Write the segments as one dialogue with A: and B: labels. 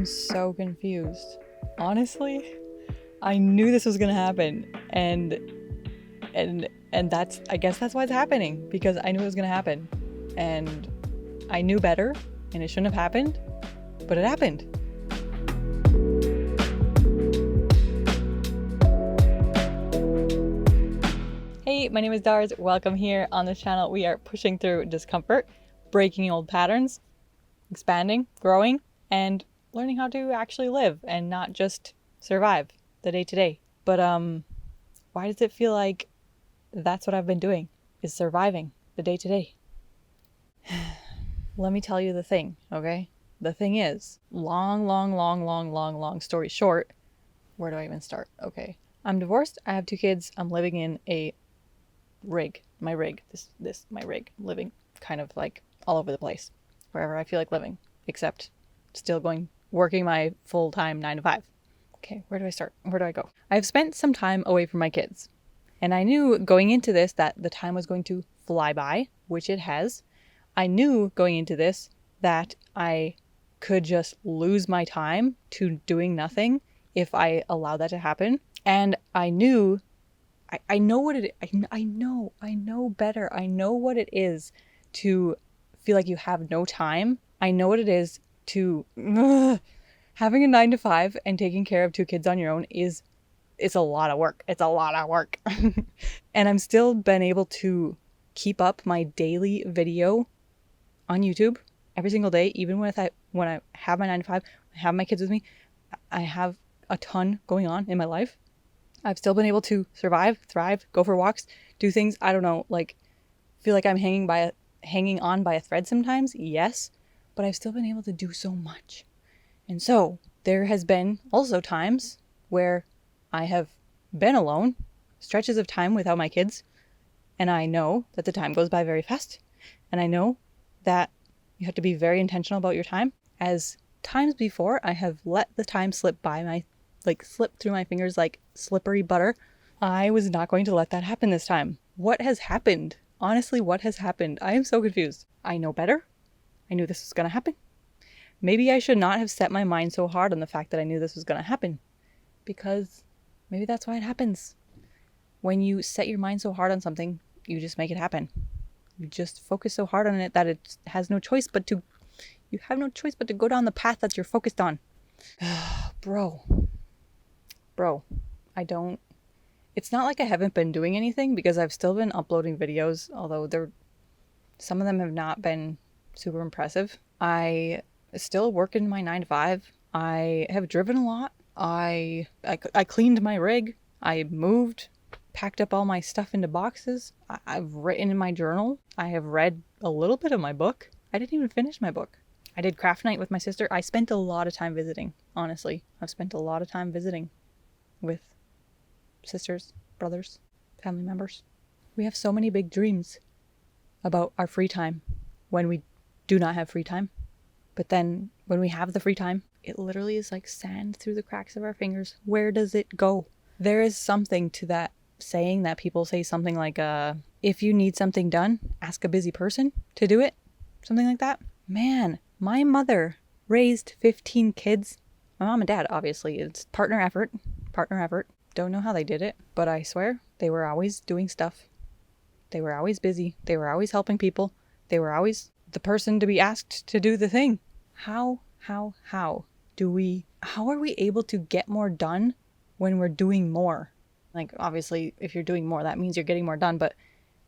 A: so confused. Honestly, I knew this was gonna happen, and I guess that's why it's happening, because I knew it was gonna happen, and I knew better, and it shouldn't have happened, but it happened. Hey, my name is Darz. Welcome here on this channel. We are pushing through discomfort, breaking old patterns, expanding, growing, and learning how to actually live and not just survive the day to day. But why does it feel like that's what I've been doing, is surviving the day to day? Let me tell you the thing, okay? The thing is, long story short, where do I even start? Okay. I'm divorced. I have 2 kids. I'm living in a rig. My rig. My rig. Living kind of like all over the place, wherever I feel like living, except still working my full-time 9 to 5. Okay, where do I start? Where do I go? I've spent some time away from my kids, and I knew going into this that the time was going to fly by, which it has. I knew going into this that I could just lose my time to doing nothing if I allow that to happen. And I knew, I know what it, I know better. I know what it is to feel like you have no time. I know what it is to, having a 9 to 5 and taking care of 2 kids on your own it's a lot of work. It's a lot of work. And I'm still been able to keep up my daily video on YouTube every single day, even when I have my 9 to 5, I have my kids with me, I have a ton going on in my life. I've still been able to survive, thrive, go for walks, do things, I don't know, like feel like I'm hanging on by a thread sometimes, yes, but I've still been able to do so much. And so there has been also times where I have been alone, stretches of time without my kids, and I know that the time goes by very fast, and I know that you have to be very intentional about your time. As times before, I have let the time slip through my fingers like slippery butter. I was not going to let that happen this time. What has happened? Honestly, what has happened? I am so confused. I know better. I knew this was going to happen. Maybe I should not have set my mind so hard on the fact that I knew this was going to happen, because maybe that's why it happens. When you set your mind so hard on something, you just make it happen. You just focus so hard on it that it has no choice but to, you have no choice but to go down the path that you're focused on. Bro, it's not like I haven't been doing anything, because I've still been uploading videos, although some of them have not been super impressive. I still work in my 9 to 5. I have driven a lot. I cleaned my rig. I moved, packed up all my stuff into boxes. I've written in my journal. I have read a little bit of my book. I didn't even finish my book. I did craft night with my sister. I spent a lot of time visiting, honestly. I've spent a lot of time visiting with sisters, brothers, family members. We have so many big dreams about our free time when we do not have free time. But then when we have the free time, it literally is like sand through the cracks of our fingers. Where does it go? There is something to that saying that people say, something like, if you need something done, ask a busy person to do it. Something like that. Man, my mother raised 15 kids. My mom and dad, obviously, it's partner effort. Don't know how they did it, but I swear they were always doing stuff. They were always busy. They were always helping people. They were always the person to be asked to do the thing. How are we able to get more done when we're doing more? Like, obviously, if you're doing more, that means you're getting more done. But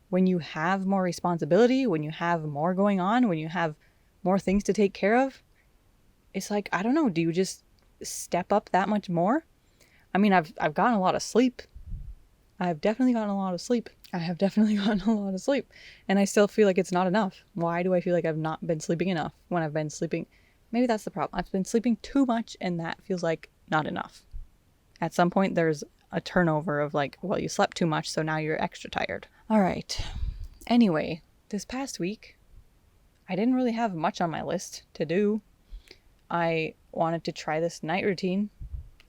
A: when you have more responsibility, when you have more going on, when you have more things to take care of, it's like, I don't know, do you just step up that much more? I mean, I've gotten a lot of sleep. I've definitely gotten a lot of sleep. And I still feel like it's not enough. Why do I feel like I've not been sleeping enough when I've been sleeping? Maybe that's the problem. I've been sleeping too much, and that feels like not enough. At some point, there's a turnover of like, well, you slept too much, so now you're extra tired. All right. Anyway, this past week, I didn't really have much on my list to do. I wanted to try this night routine.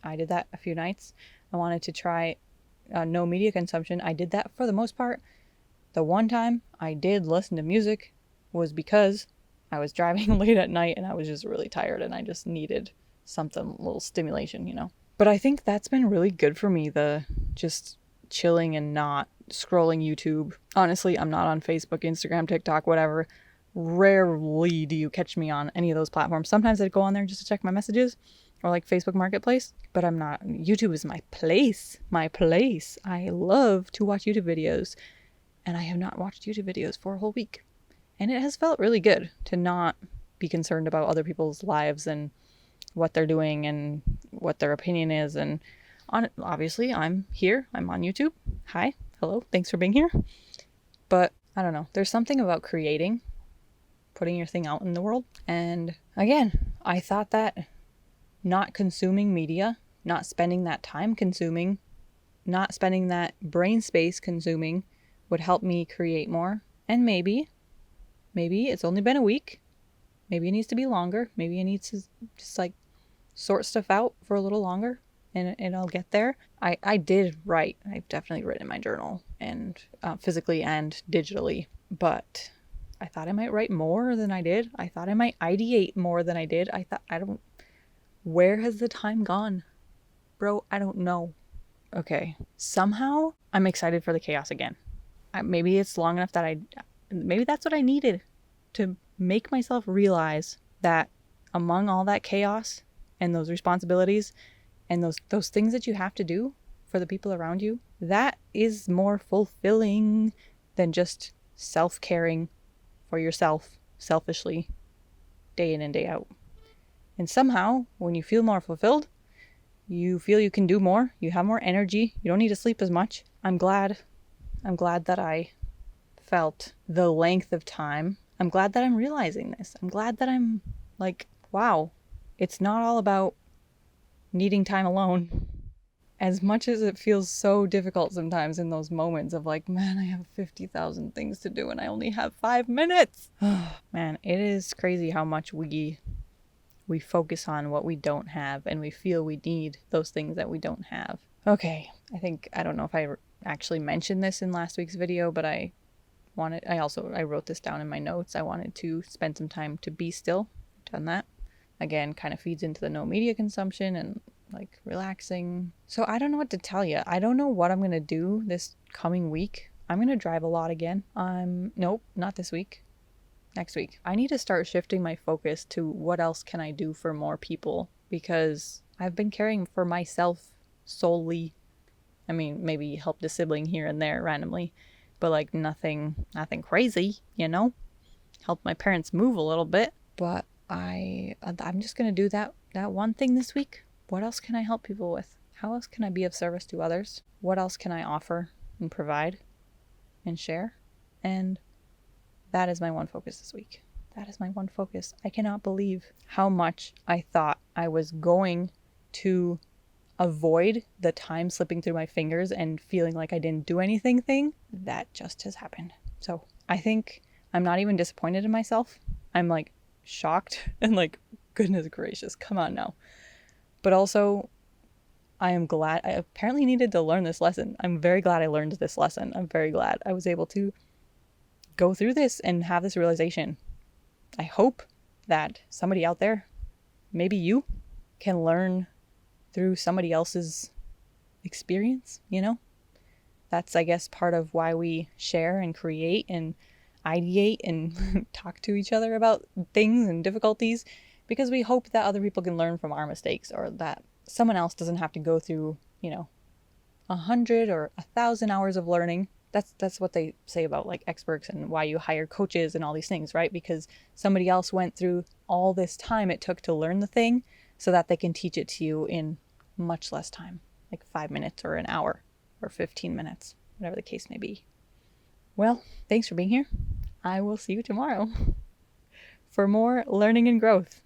A: I did that a few nights. I wanted to try no media consumption. I did that for the most part. The one time I did listen to music was because I was driving late at night and I was just really tired and I just needed something, a little stimulation, you know. But I think that's been really good for me, the just chilling and not scrolling YouTube. Honestly, I'm not on Facebook, Instagram, TikTok, whatever. Rarely do you catch me on any of those platforms. Sometimes I go on there just to check my messages, or like Facebook Marketplace, but I'm not. YouTube is my place. My place. I love to watch YouTube videos, and I have not watched YouTube videos for a whole week. And it has felt really good to not be concerned about other people's lives and what they're doing and what their opinion is. And obviously, I'm here. I'm on YouTube. Hi. Hello. Thanks for being here. But I don't know. There's something about creating, putting your thing out in the world. And again, I thought that not consuming media, not spending that time consuming, not spending that brain space consuming would help me create more. And maybe it's only been a week. Maybe it needs to be longer. Maybe it needs to just like sort stuff out for a little longer, and I'll get there. I did write. I've definitely written in my journal, and physically and digitally. But I thought I might write more than I did. I thought I might ideate more than I did. Where has the time gone? Bro, I don't know. Okay. Somehow I'm excited for the chaos again. Maybe it's long enough that maybe that's what I needed to make myself realize that among all that chaos and those responsibilities and those things that you have to do for the people around you, that is more fulfilling than just self-caring for yourself selfishly day in and day out. And somehow, when you feel more fulfilled, you feel you can do more, you have more energy, you don't need to sleep as much. I'm glad that I felt the length of time. I'm glad that I'm realizing this. I'm glad that I'm like, wow, it's not all about needing time alone. As much as it feels so difficult sometimes in those moments of like, man, I have 50,000 things to do and I only have 5 minutes. Man, it is crazy how much we focus on what we don't have, and we feel we need those things that we don't have. Okay, I don't know if I actually mentioned this in last week's video, but I wrote this down in my notes. I wanted to spend some time to be still. Done that. Again, kind of feeds into the no media consumption and like relaxing. So I don't know what to tell you. I don't know what I'm going to do this coming week. I'm going to drive a lot again. Nope, not this week. Next week. I need to start shifting my focus to what else can I do for more people, because I've been caring for myself solely. I mean, maybe helped a sibling here and there randomly, but like nothing crazy, you know? Helped my parents move a little bit, but I'm just going to do that one thing this week. What else can I help people with? How else can I be of service to others? What else can I offer and provide and share? And that is my one focus this week. That is my one focus. I cannot believe how much I thought I was going to avoid the time slipping through my fingers and feeling like I didn't do anything thing. That just has happened. So I think I'm not even disappointed in myself. I'm like shocked and like, goodness gracious, come on now. But also, I am glad. I apparently needed to learn this lesson. I'm very glad I learned this lesson. I'm very glad I was able to go through this and have this realization. I hope that somebody out there, maybe you, can learn through somebody else's experience, you know? That's, I guess, part of why we share and create and ideate and talk to each other about things and difficulties, because we hope that other people can learn from our mistakes, or that someone else doesn't have to go through, 100 or 1,000 hours of learning. That's what they say about like experts and why you hire coaches and all these things, right? Because somebody else went through all this time it took to learn the thing so that they can teach it to you in much less time, like 5 minutes or an hour or 15 minutes, whatever the case may be. Well, thanks for being here. I will see you tomorrow for more learning and growth.